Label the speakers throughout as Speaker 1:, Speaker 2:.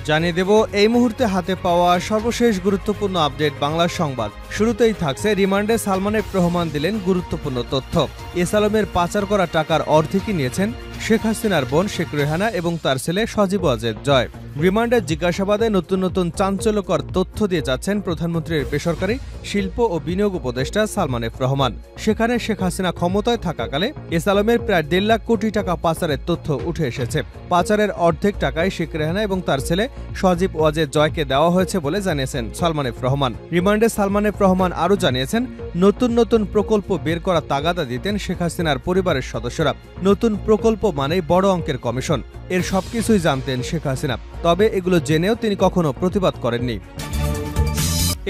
Speaker 1: জানিয়ে দেব এই মুহূর্তে হাতে পাওয়া সর্বশেষ গুরুত্বপূর্ণ আপডেট বাংলা সংবাদ। শুরুতেই থাকছে রিমান্ডে সালমান এফ রহমান দিলেন গুরুত্বপূর্ণ তথ্য। এস আলমের পাচার করা টাকার অর্ধেকই নিয়েছেন শেখ হাসিনার বোন শেখ রেহানা এবং তার ছেলে সজীব ওয়াজেদ জয়। রিমান্ডের জিজ্ঞাসাবাদে নতুন নতুন চাঞ্চল্যকর তথ্য দিয়ে যাচ্ছেন প্রধানমন্ত্রীর বেসরকারি শিল্প ও বিনিয়োগ উপদেষ্টা সালমান এফ রহমান। সেখানে শেখ হাসিনা ক্ষমতায় থাকাকালে এস আলমের প্রায় 1.5 লাখ কোটি টাকা পাচারের তথ্য উঠে এসেছে। পাচারের অর্ধেক টাকায় শেখ রেহানা এবং তার ছেলে সজীব ওয়াজেদ জয়কে দেওয়া হয়েছে বলে জানিয়েছেন সালমান এফ রহমান। রিমান্ডে সালমান এফ রহমান আরও জানিয়েছেন, নতুন নতুন প্রকল্প বের করা তাগাদা দিতেন শেখ হাসিনার পরিবারের সদস্যরা। নতুন প্রকল্প মানেই বড় অঙ্কের কমিশন, এর সবকিছুই জানতেন শেখ হাসিনা, তবে এগুলো জেনেও তিনি কখনো প্রতিবাদ করেননি।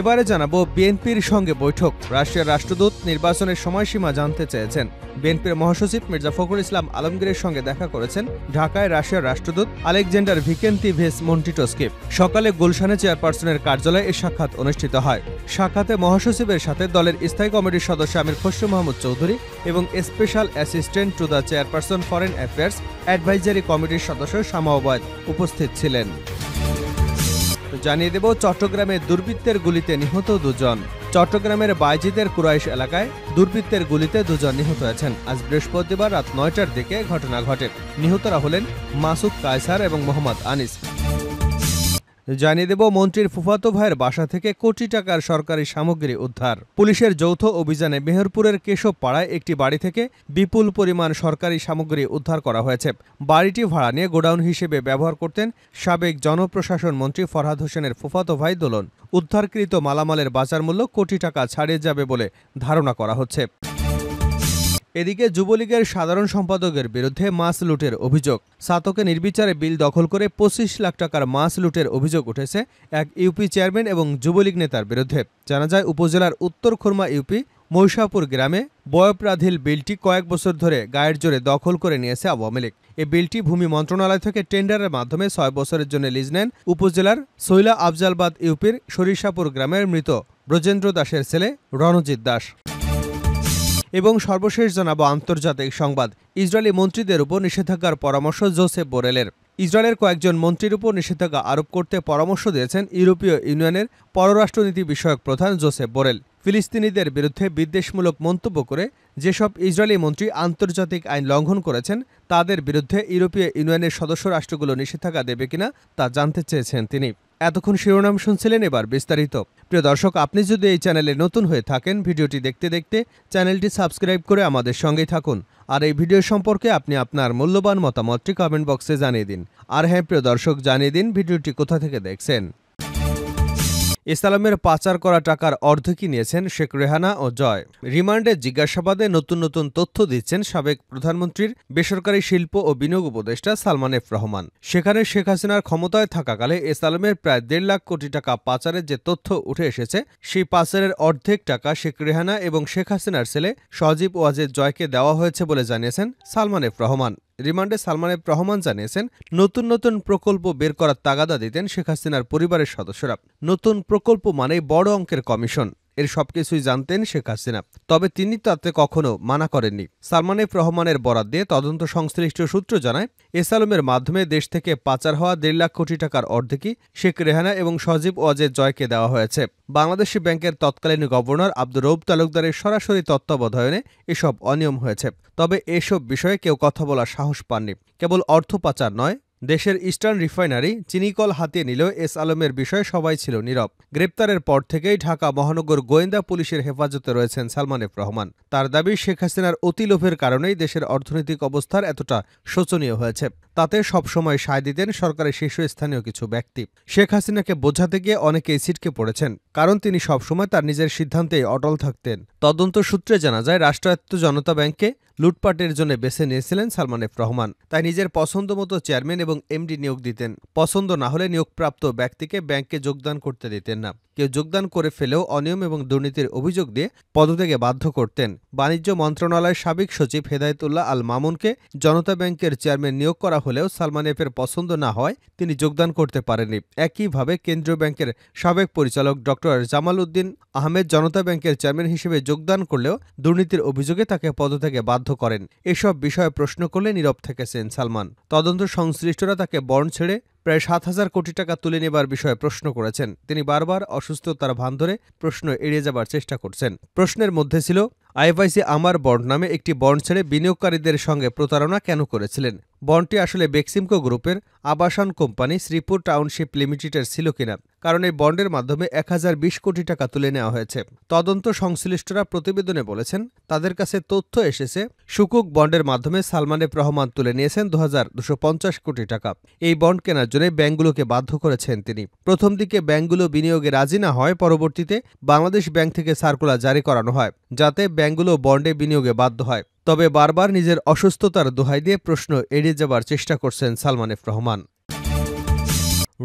Speaker 1: এবারে জানাবো বিএনপির সঙ্গে বৈঠক। রাশিয়ার রাষ্ট্রদূত নির্বাচনের সময়সীমা জানতে চেয়েছেন। বিএনপির মহাসচিব মির্জা ফখরুল ইসলাম আলমগীরের সঙ্গে দেখা করেছেন ঢাকায় রাশিয়ার রাষ্ট্রদূত আলেকজান্ডার ভিকেন্তিভেস মন্টিটোসকে। সকালে গুলশানে চেয়ারপারসনের কার্যালয়ে এ সাক্ষাৎ অনুষ্ঠিত হয়। সাক্ষাতে মহাসচিবের সাথে দলের স্থায়ী কমিটির সদস্য আমির খসরু মাহমুদ চৌধুরী এবং special assistant to the chairperson foreign affairs advisory কমিটির সদস্য শামা ওবায়দ উপস্থিত ছিলেন। জানিয়ে দেব চট্টগ্রামে দুর্বৃত্তের গুলিতে নিহত 2 জন। চট্টগ্রামের বাইজিদের কুরাইশ এলাকায় দুর্বৃত্তের গুলিতে 2 জন নিহত হয়েছেন। আজ বৃহস্পতিবার রাত 9টার দিকে ঘটনা ঘটে। নিহতরা হলেন মাসুদ কায়সার এবং মোহাম্মদ আনিস। জানিয়ে দেব মন্ত্রীর ফুফাতো ভাইয়ের বাসা থেকে কোটি টাকার সরকারি সামগ্রী উদ্ধার। পুলিশের যৌথ অভিযানে মেহেরপুরের কেশব পাড়ায় একটি বাড়ি থেকে বিপুল পরিমাণ সরকারি সামগ্রী উদ্ধার করা হয়েছে। বাড়িটি ভাড়া নিয়ে গোডাউন হিসেবে ব্যবহার করতেন সাবেক জনপ্রশাসন মন্ত্রী ফরহাদ হোসেনের ফুফাতো ভাই দোলন। উদ্ধারকৃত মালামালের বাজার মূল্য কোটি টাকা ছাড়িয়ে যাবে বলে ধারণা করা হচ্ছে। এদিকে যুবলীগের সাধারণ সম্পাদকের বিরুদ্ধে মাছ লুটের অভিযোগ। সাতকে নির্বিচারে বিল দখল করে 25 লাখ টাকার মাছ লুটের অভিযোগ উঠেছে এক ইউপি চেয়ারম্যান এবং যুবলীগ নেতার বিরুদ্ধে। জানা যায়, উপজেলার উত্তর খুরমা ইউপি মহিষাপুর গ্রামে বয়প্রাধিল বিলটি কয়েক বছর ধরে গায়ের জোরে দখল করে নিয়েছে আওয়ামী লীগ। এই বিলটি ভূমি মন্ত্রণালয় থেকে টেন্ডারের মাধ্যমে 6 বছরের জন্য লিজ নেন উপজেলার সৈলা আফজালবাদ ইউপির সরিষাপুর গ্রামের মৃত ব্রজেন্দ্র দাসের ছেলে রণজিৎ দাস। এবং সর্বশেষ জানাবো আন্তর্জাতিক সংবাদ। ইসরায়েলি মন্ত্রীদের উপর নিষেধাজ্ঞার পরামর্শ জোসেফ বোরেলের। ইসরায়েলের কয়েকজন মন্ত্রীর উপর নিষেধাজ্ঞা আরোপ করতে পরামর্শ দিয়েছেন ইউরোপীয় ইউনিয়নের পররাষ্ট্রনীতি বিষয়ক প্রধান জোসেফ বোরেল। ফিলিস্তিনিদের বিরুদ্ধে বিদ্বেষমূলক মন্তব্য করে যেসব ইসরায়েলি মন্ত্রী আন্তর্জাতিক আইন লঙ্ঘন করেছেন তাদের বিরুদ্ধে ইউরোপীয় ইউনিয়নের সদস্য রাষ্ট্রগুলো নিষেধাজ্ঞা দেবে কিনা তা জানতে চেয়েছেন তিনি। এতক্ষণ শিরোনাম শুনছিলেন, এবার বিস্তারিত। প্রিয় দর্শক, আপনি যদি এই চ্যানেলে নতুন হয়ে থাকেন, ভিডিওটি দেখতে দেখতে চ্যানেলটি সাবস্ক্রাইব করে আমাদের সঙ্গেই থাকুন। আর এই ভিডিও সম্পর্কে আপনি আপনার মূল্যবান মতামতটি কমেন্ট বক্সে জানিয়ে দিন। আর হ্যাঁ প্রিয় দর্শক, জানিয়ে দিন ভিডিওটি কোথা থেকে দেখছেন। এস আলমের পাচার করা টাকার অর্ধেকই নিয়েছেন শেখ রেহানা ও জয়। রিমান্ডে জিজ্ঞাসাবাদে নতুন নতুন তথ্য দিচ্ছেন সাবেক প্রধানমন্ত্রীর বেসরকারি শিল্প ও বিনিয়োগ উপদেষ্টা সালমান এফ রহমান। সেখানে শেখ হাসিনার ক্ষমতায় থাকাকালে এস আলমের প্রায় 1.5 লাখ কোটি টাকা পাচারের যে তথ্য উঠে এসেছে, সেই পাচারের অর্ধেক টাকা শেখ রেহানা এবং শেখ হাসিনার ছেলে সজীব ওয়াজেদ জয়কে দেওয়া হয়েছে বলে জানিয়েছেন সালমান এফ রহমান। রিমান্ডে সালমান এফ রহমান জানিয়েছেন, নতুন নতুন প্রকল্প বের করার তাগাদা দিতেন শেখ হাসিনার পরিবারের সদস্যরা। নতুন প্রকল্প মানেই বড় অঙ্কের কমিশন, এর সবকিছুই জানতেন শেখ হাসিনা, তবে তিনি তাতে কখনো মানা করেননি। সালমান এফ রহমানের বরাত দিয়ে তদন্ত সংশ্লিষ্ট সূত্র জানায়, এস আলমের মাধ্যমে দেশ থেকে পাচার হওয়া 1.5 লাখ কোটি টাকার অর্ধেকই শেখ রেহানা এবং সজীব ওয়াজেদ জয়কে দেওয়া হয়েছে। বাংলাদেশি ব্যাংকের তৎকালীন গভর্নর আব্দুর রউফ তালুকদারের সরাসরি তত্ত্বাবধানে এসব অনিয়ম হয়েছে। তবে এসব বিষয়ে কেউ কথা বলার সাহস পাননি। কেবল অর্থ পাচার নয়, দেশের ইস্টার্ন রিফাইনারি চিনিকল হাতিয়ে নিলেও এস আলমের বিষয়ে সবাই ছিল নীরব। গ্রেপ্তারের পর থেকেই ঢাকা মহানগর গোয়েন্দা পুলিশের হেফাজতে রয়েছেন সালমান এফ রহমান। তার দাবি, শেখ হাসিনার অতি লোভের কারণেই দেশের অর্থনৈতিক অবস্থার এতটা শোচনীয় হয়েছে। তাতে সবসময় সায় দিতেন সরকারের শীর্ষস্থানীয় কিছু ব্যক্তি। শেখ হাসিনাকে বোঝাতে গিয়ে অনেকেই ছিটকে পড়েছেন, কারণ তিনি সবসময় তার নিজের সিদ্ধান্তেই অটল থাকতেন। তদন্ত সূত্রে জানা যায়, রাষ্ট্রায়ত্ত জনতা ব্যাংকে লুটপাটের জন্য বেছে নিয়েছিলেন সালমান এফ রহমান। তাই নিজের পছন্দ মতো চেয়ারম্যান এবং এমডি নিয়োগ দিতেন। পছন্দ না হলে নিয়োগপ্রাপ্ত ব্যক্তিকে ব্যাংকে যোগদান করতে দিতেন না। কেউ যোগদান করে ফেলেও অনিয়ম এবং দুর্নীতির অভিযোগ দিয়ে পদত্যাগে বাধ্য করতেন। বাণিজ্য মন্ত্রণালয়ের সাবেক সচিব হেদায়েতুল্লাহ আল মামুনকে জনতা ব্যাংকের চেয়ারম্যান নিয়োগ করা হলেও সালমান এফের পছন্দ না হওয়ায় তিনি যোগদান করতে পারেননি। একইভাবে কেন্দ্রীয় ব্যাংকের সাবেক পরিচালক ডক্টর জামাল উদ্দিন আহমেদ জনতা ব্যাংকের চেয়ারম্যান হিসেবে যোগদান করলেও দুর্নীতির অভিযোগে তাকে পদত্যাগে বাধ্য করেন। এসব বিষয়ে প্রশ্ন করলে নীরব থেকেছেন সালমান। তদন্ত সংশ্লিষ্টরা তাকে বন্ড ছেড়ে প্রায় ৭,০০০ কোটি টাকা তুলে নেবার বিষয়ে প্রশ্ন করেছেন। তিনি বারবার অসুস্থতার ভান ধরে প্রশ্ন এড়িয়ে যাবার চেষ্টা করছেন। প্রশ্নের মধ্যে ছিল, আইএফআইসি আমার বন্ড নামে একটি বন্ড ছেড়ে বিনিয়োগকারীদের সঙ্গে প্রতারণা কেন করেছিলেন? বন্ডটি আসলে বেক্সিমকো গ্রুপের আবাসন কোম্পানি শ্রীপুর টাউনশিপ লিমিটেডের ছিল কিনা, কারণ এই বন্ডের মাধ্যমে ১,০২০ কোটি টাকা তুলে নেওয়া হয়েছে। তদন্ত সংশ্লিষ্টরা প্রতিবেদনে বলেছেন, তাদের কাছে তথ্য এসেছে সুকুক বন্ডের মাধ্যমে সালমান এফ রহমান তুলে নিয়েছেন ২,২৫০ কোটি টাকা। এই বন্ড কেনার জন্য ব্যাংকগুলোকে বাধ্য করেছেন তিনি। প্রথম দিকে ব্যাংকগুলো বিনিয়োগে রাজি না হয়, পরবর্তীতে বাংলাদেশ ব্যাংক থেকে সার্কুলার জারি করানো হয় যাতে ব্যাংকগুলো বন্ডে বিনিয়োগে বাধ্য হয়। তবে বারবার নিজের অসুস্থতার দোহাই দিয়ে প্রশ্ন এড়িয়ে যাবার চেষ্টা করছেন সালমান এফ রহমান।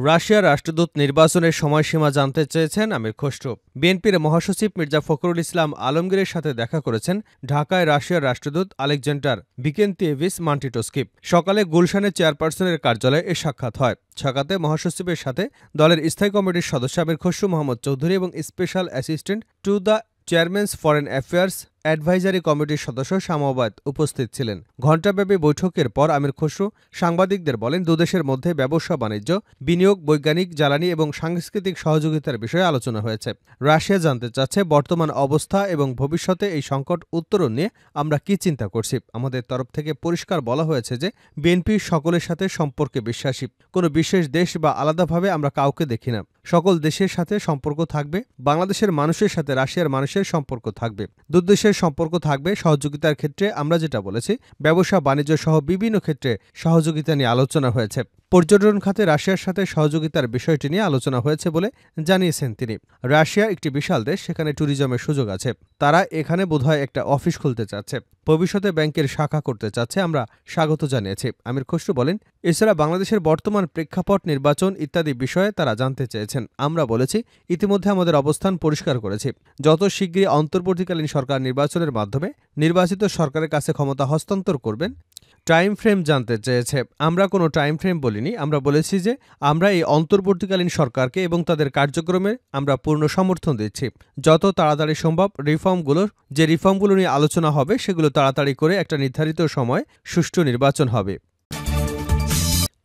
Speaker 1: রাশিয়ার রাষ্ট্রদূত নির্বাচনের সময়সীমা জানতে চেয়েছেন আমির খসরু। বিএনপির মহাসচিব মির্জা ফখরুল ইসলাম আলমগীরের সাথে দেখা করেছেন ঢাকায় রাশিয়ার রাষ্ট্রদূত আলেকজান্ডার ভিকেন্তিয়েভিচ মান্টিটোস্কি। সকালে গুলশানের চেয়ারপারসনের কার্যালয়ে এ সাক্ষাৎ হয়। সাক্ষাতে মহাসচিবের সাথে দলের স্থায়ী কমিটির সদস্য আমির খসরু মোহাম্মদ চৌধুরী এবং special assistant to the chairman's foreign affairs advisory কমিটির সদস্য শামা উপস্থিত ছিলেন। ঘণ্টাব্যাপী বৈঠকের পর আমির খসরু সাংবাদিকদের বলেন, দুদেশের মধ্যে ব্যবসা বাণিজ্য, বিনিয়োগ, বৈজ্ঞানিক, জ্বালানি এবং সাংস্কৃতিক সহযোগিতার বিষয়ে আলোচনা হয়েছে। রাশিয়া জানতে চাচ্ছে বর্তমান অবস্থা এবং ভবিষ্যতে এই সংকট উত্তরণ নিয়ে আমরা কি চিন্তা করছি। আমাদের তরফ থেকে পরিষ্কার বলা হয়েছে যে বিএনপি সকলের সাথে সম্পর্কে বিশ্বাসী। কোনো বিশেষ দেশ বা আলাদাভাবে আমরা কাউকে দেখি না। সকল দেশের সাথে সম্পর্ক থাকবে। বাংলাদেশের মানুষের সাথে রাশিয়ার মানুষের সম্পর্ক থাকবে। দুদেশের সম্পর্ক থাকবে। সহযোগিতার ক্ষেত্রে আমরা যেটা বলেছি, ব্যবসা বাণিজ্য সহ বিভিন্ন ক্ষেত্রে সহযোগিতা নিয়ে আলোচনা হয়েছে। পর্যটন খাতে রাশিয়ার সাথে সহযোগিতার বিষয়টি নিয়ে আলোচনা হয়েছে বলে জানিয়েছেন তিনি। রাশিয়া একটি বিশাল দেশ, সেখানে ট্যুরিজমের সুযোগ আছে। তারা এখানে বোধহয় একটা অফিস খুলতে চাচ্ছে, ভবিষ্যতে ব্যাংকের শাখা করতে চাচ্ছে, আমরা স্বাগত জানিয়েছি। আমির খসরু বলেন, এছাড়া বাংলাদেশের বর্তমান প্রেক্ষাপট, নির্বাচন ইত্যাদি বিষয়ে তারা জানতে চেয়েছেন। আমরা বলেছি, ইতিমধ্যে আমাদের অবস্থান পরিষ্কার করেছি। যত শীঘ্রই অন্তর্বর্তীকালীন সরকার নির্বাচনের মাধ্যমে নির্বাচিত সরকারের কাছে ক্ষমতা হস্তান্তর করবেন। টাইম ফ্রেম জানতে চেয়েছে। আমরা কোনো টাইম ফ্রেম বলিনি। আমরা বলেছি যে আমরা এই অন্তর্বর্তীকালীন সরকারকে এবং তাদের কার্যক্রমে আমরা পূর্ণ সমর্থন দিচ্ছি। যত তাড়াতাড়ি সম্ভব রিফর্মগুলো নিয়ে আলোচনা হবে, সেগুলো তাড়াতাড়ি করে একটা নির্ধারিত সময় সুষ্ঠু নির্বাচন হবে।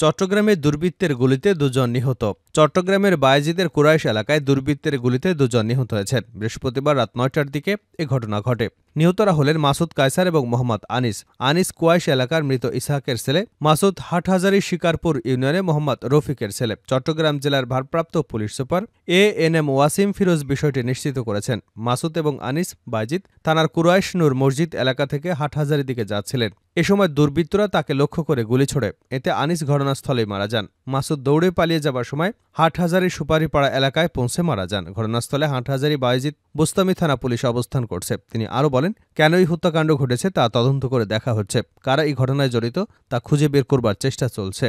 Speaker 1: চট্টগ্রামে দুর্বৃত্তের গুলিতে ২ জন নিহত। চট্টগ্রামের বায়েজিদের কুরাইশ এলাকায় দুর্বৃত্তের গুলিতে ২ জন নিহত হয়েছেন। বৃহস্পতিবার রাত ৯টার দিকে এ ঘটনা ঘটে। নিহতরা হলেন মাসুদ কায়সার এবং মোহাম্মদ আনিস। আনিস কুরাইশ এলাকার মৃত ইসহাকের ছেলে, মাসুদ হাটহাজারী শিকারপুর ইউনিয়নে মোহাম্মদ রফিকের ছেলে। চট্টগ্রাম জেলার ভারপ্রাপ্ত police super ANM Wasim Firoz বিষয়টি নিশ্চিত করেছেন। মাসুদ এবং আনিস বায়েজিদ থানার কুরাইশ নূর মসজিদ এলাকা থেকে হাটহাজারীর দিকে যাচ্ছিলেন। এ সময় দুর্বৃত্তরা তাকে লক্ষ্য করে গুলি ছোড়ে। এতে আনিস ঘটনাস্থলেই মারা যান। মাসুদ দৌড়ে পালিয়ে যাবার সময় হাটহাজারী সুপারিপাড়া এলাকায় পৌঁছে মারা যান। ঘটনাস্থলে হাটহাজারী বায়েজিদ বোস্তামি থানা পুলিশ অবস্থান করছে। তিনি আরও বলেন, কেন এই হত্যাকাণ্ড ঘটেছে তা তদন্ত করে দেখা হচ্ছে। কারা এই ঘটনায় জড়িত তা খুঁজে বের করবার চেষ্টা চলছে।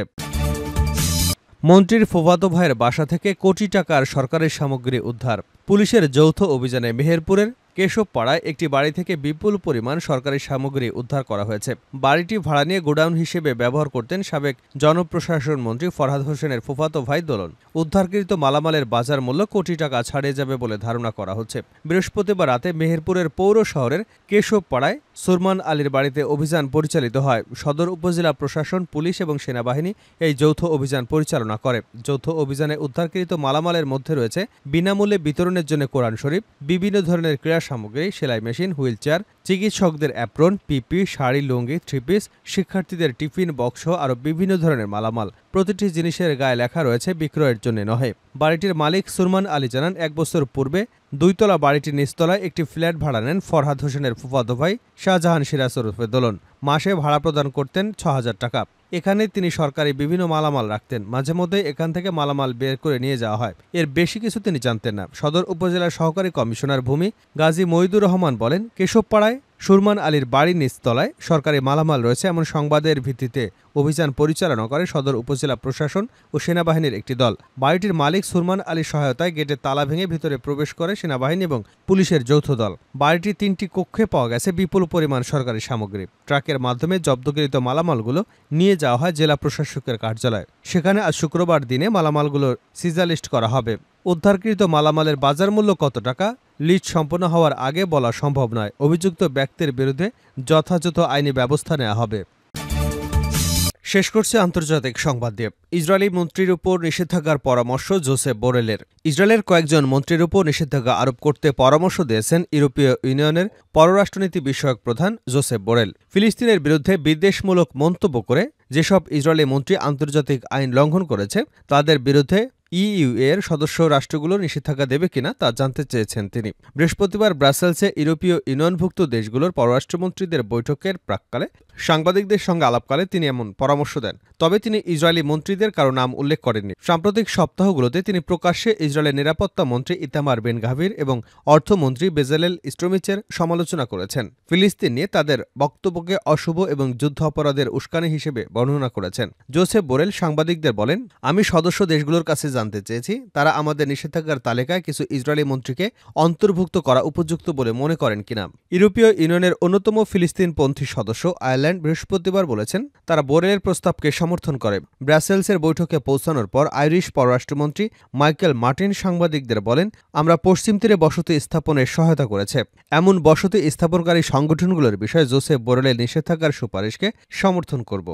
Speaker 1: মন্ত্রীর ফুফাতো ভাইয়ের বাসা থেকে কোটি টাকার সরকারি সামগ্রী উদ্ধার। পুলিশের যৌথ অভিযানে মেহেরপুরের কেশবপাড়ায় একটি বাড়ি থেকে বিপুল পরিমাণ সরকারি সামগ্রী উদ্ধার করা হয়েছে। বাড়িটি ভাড়া নিয়ে গোডাউন হিসেবে ব্যবহার করতেন সাবেক জনপ্রশাসন মন্ত্রী ফরহাদ হোসেনের ফুফাতো ভাই দোলন। উদ্ধারকৃত মালামালের বাজার মূল্য কোটি টাকা ছাড়িয়ে যাবে বলে ধারণা করা হচ্ছে। বৃহস্পতিবার রাতে মেহেরপুরের পৌর শহরের কেশবপাড়ায় সুরমান আলীর বাড়িতে অভিযান পরিচালিত হয়। সদর উপজেলা প্রশাসন, পুলিশ এবং সেনাবাহিনী এই যৌথ অভিযান পরিচালনা করে। যৌথ অভিযানে উদ্ধারকৃত মালামালের মধ্যে রয়েছে বিনামূল্যে বিতরণের জন্য কোরআন শরীফ, বিভিন্ন ধরনের ক্রীড়া সামগ্রী, সেলাই মেশিন, হুইলচেয়ার, চিকিৎসকদের অ্যাপ্রন, পিপি, শাড়ি, লুঙ্গি, থ্রিপিস, শিক্ষার্থীদের টিফিন বক্স আরও বিভিন্ন ধরনের মালামাল। প্রতিটি জিনিসের গায়ে লেখা রয়েছে বিক্রয়ের জন্য নহে। বাড়িটির মালিক সুরমান আলী জানান, ১ বছর পূর্বে ২ তলা বাড়িটির নিচতলায় একটি ফ্ল্যাট ভাড়া নেন ফরহাদ হোসেনের ফুফাতো ভাই শাহজাহান সিরাজ ওরফে দোলন। মাসে ভাড়া প্রদান করতেন ৬,০০০ টাকা। এখানে তিনি সরকারি বিভিন্ন মালামাল রাখতেন। মাঝে মধ্যে এখান থেকে মালামাল বের করে নিয়ে যাওয়া হয়। এর বেশি কিছু তিনি জানতেন না। সদর উপজেলার সহকারী কমিশনার ভূমি গাজী মইদুর রহমান বলেন, কেশবপাড়ায় সুরমান আলীর বাড়ির নিচতলায় সরকারি মালামাল রয়েছে এমন সংবাদের ভিত্তিতে অভিযান পরিচালনা করে সদর উপজেলা প্রশাসন ও সেনাবাহিনীর একটি দল। বাড়িটির মালিক সুরমান আলীর সহায়তায় গেটের তালা ভেঙে ভিতরে প্রবেশ করে সেনাবাহিনী এবং পুলিশের যৌথ দল। বাড়িটির ৩টি কক্ষে পাওয়া গেছে বিপুল পরিমাণ সরকারি সামগ্রী। ট্রাকের মাধ্যমে জব্দকৃত মালামালগুলো নিয়ে যাওয়া হয় জেলা প্রশাসকের কার্যালয়ে। সেখানে আজ শুক্রবার দিনে মালামালগুলোর সিজার লিস্ট করা হবে। উদ্ধারকৃত মালামালের বাজার মূল্য কত টাকা লিস্ট সম্পন্ন হওয়ার আগে বলা সম্ভব নয়। অভিযুক্ত ব্যক্তির বিরুদ্ধে যথাযথ আইনি ব্যবস্থা নেওয়া হবে। শেষ করছে আন্তর্জাতিক সংবাদ দিয়ে। ইসরায়েলি মন্ত্রীর উপর নিষেধাজ্ঞার পরামর্শ জোসেফ বোরেলের। ইসরায়েলের কয়েকজন মন্ত্রীর উপর নিষেধাজ্ঞা আরোপ করতে পরামর্শ দিয়েছেন ইউরোপীয় ইউনিয়নের পররাষ্ট্রনীতি বিষয়ক প্রধান জোসেফ বোরেল। ফিলিস্তিনের বিরুদ্ধে বিদ্বেষমূলক মন্তব্য করে যেসব ইসরায়েলি মন্ত্রী আন্তর্জাতিক আইন লঙ্ঘন করেছে তাদের বিরুদ্ধে ইইউ এর সদস্য রাষ্ট্রগুলো নিষেধাজ্ঞা দেবে কিনা তা জানতে চেয়েছেন তিনি। বৃহস্পতিবার ব্রাসেলসে ইউরোপীয় ইউনিয়নভুক্ত দেশগুলোর পররাষ্ট্রমন্ত্রীদের বৈঠকের প্রাক্কালে সাংবাদিকদের সঙ্গে আলাপকালে তিনি এমন পরামর্শ দেন। তবে তিনি ইসরায়েলি মন্ত্রীদের কারো নাম উল্লেখ করেননি। সাম্প্রতিক সপ্তাহগুলোতে তিনি প্রকাশ্যে ইসরায়েলের নিরাপত্তা মন্ত্রী ইতামার বেন গাভির এবং অর্থমন্ত্রী বেজালেল স্ট্রোমিচের সমালোচনা করেছেন। ফিলিস্তিন নিয়ে তাদের বক্তব্যকে অশুভ এবং যুদ্ধ অপরাধের উস্কানি হিসেবে বর্ণনা করেছেন। জোসেফ বোরেল সাংবাদিকদের বলেন, আমি সদস্য দেশগুলোর কাছে জানতে চেয়েছি তারা আমাদের নিষেধাজ্ঞার তালিকায় কিছু ইসরায়েলি মন্ত্রীকে অন্তর্ভুক্ত করা উপযুক্ত বলে মনে করেন কিনা। ইউরোপীয় ইউনিয়নের অন্যতম ফিলিস্তিনপন্থী সদস্য আয়ারল্যান্ড বৃহস্পতিবার বলেছেন তারা বোরেলের প্রস্তাবকে সমর্থন করে। ব্রাসেলসের বৈঠকে পৌঁছানোর পর আইরিশ পররাষ্ট্রমন্ত্রী মাইকেল মার্টিন সাংবাদিকদের বলেন, আমরা পশ্চিম তীরে বসতি স্থাপনের সহায়তা করেছে। এমন বসতি স্থাপনকারী সংগঠনগুলোর বিষয়ে জোসেফ বোরেলের নিষেধাজ্ঞার সুপারিশকে সমর্থন করব।